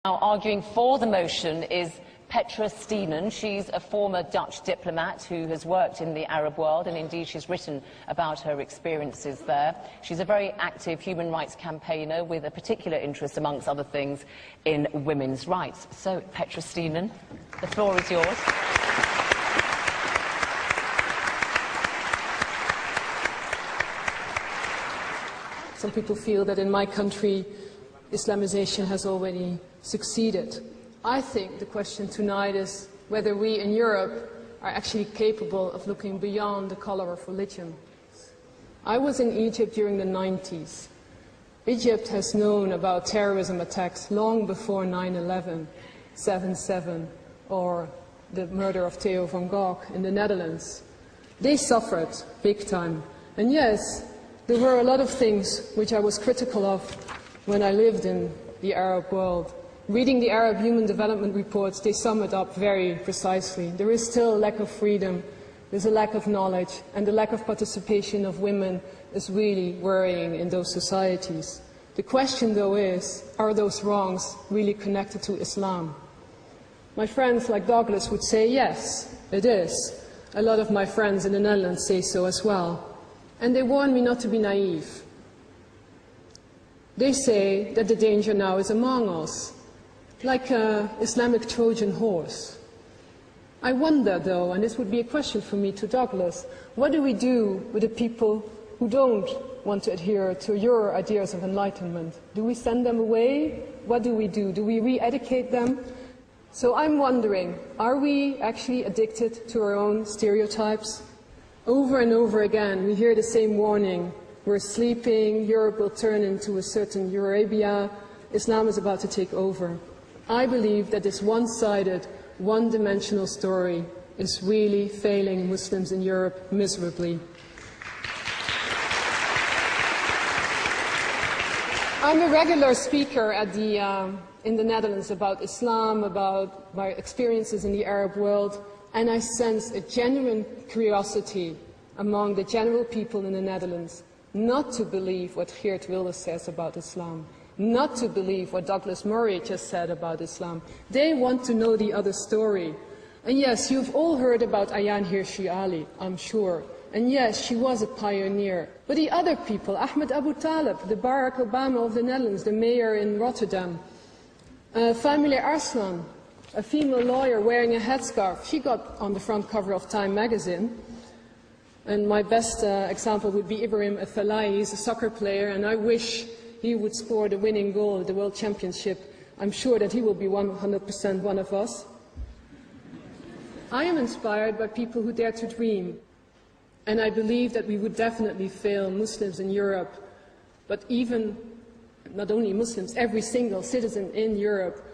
Now, arguing for the motion is Petra. She's a former Dutch diplomat who has worked in the Arab world, and indeed she's written about her experiences there. She's a very active human rights campaigner with a particular interest, amongst other things, in women's rights. So, Petra, the floor is yours. Some people feel that in my country, Islamization has already succeeded. I think the question tonight is whether we in Europe are actually capable of looking beyond the color of religion. I was in Egypt during the 90s. Egypt has known about terrorism attacks long before 9/11, 7/7, or the murder of Theo van Gogh in the Netherlands. They suffered big time. And yes, there were a lot of things which I was critical of when I lived in the Arab world. Reading the Arab Human Development Reports, they sum it up very precisely. There is still a lack of freedom, there's a lack of knowledge, and the lack of participation of women is really worrying in those societies. The question, though, is, are those wrongs really connected to Islam? My friends like Douglas would say, yes, it is. A lot of my friends in the Netherlands say so as well. And they warn me not to be naive. They say that the danger now is among us, like an Islamic Trojan horse. I wonder, though, and this would be a question for me to Douglas, what do we do with the people who don't want to adhere to your ideas of enlightenment? Do we send them away? What do? Do we re-educate them? So I'm wondering, are we actually addicted to our own stereotypes? Over and over again, we hear the same warning. We're sleeping, Europe will turn into a certain Eurabia, Islam is about to take over. I believe that this one-sided, one-dimensional story is really failing Muslims in Europe miserably. I'm a regular speaker at in the Netherlands about Islam, about my experiences in the Arab world, and I sense a genuine curiosity among the general people in the Netherlands not to believe what Geert Wilders says about Islam, not to believe what Douglas Murray just said about Islam. They want to know the other story. And yes, you've all heard about Ayaan Hirsi Ali, I'm sure. And yes, she was a pioneer. But the other people, Ahmed Abu Talib, the Barack Obama of the Netherlands, the mayor in Rotterdam, Famile Arslan, a female lawyer wearing a headscarf, she got on the front cover of Time magazine. And my best example would be Ibrahim Afellay. He's a soccer player, and I wish he would score the winning goal at the World Championship. I'm sure that he will be 100% one of us. I am inspired by people who dare to dream, and I believe that we would definitely fail Muslims in Europe, but even, not only Muslims, every single citizen in Europe,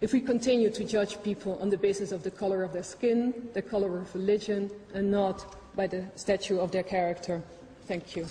if we continue to judge people on the basis of the color of their skin, the color of religion, and not by the stature of their character. Thank you.